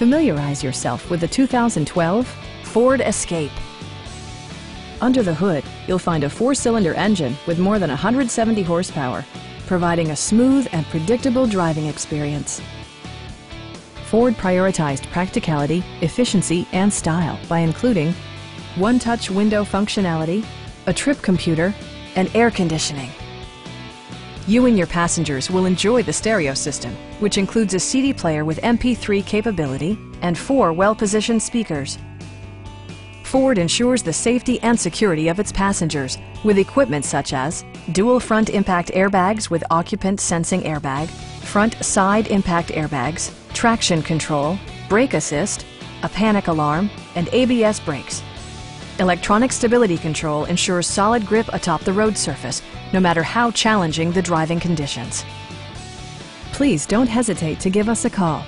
Familiarize yourself with the 2012 Ford Escape. Under the hood, you'll find a 4-cylinder engine with more than 170 horsepower, providing a smooth and predictable driving experience. Ford prioritized practicality, efficiency, and style by including one-touch window functionality, a trip computer, and air conditioning. You and your passengers will enjoy the stereo system, which includes a CD player with MP3 capability and 4 well-positioned speakers. Ford ensures the safety and security of its passengers with equipment such as dual front impact airbags with occupant sensing airbag, front side impact airbags, traction control, brake assist, a panic alarm, and ABS brakes. Electronic stability control ensures solid grip atop the road surface, no matter how challenging the driving conditions. Please don't hesitate to give us a call.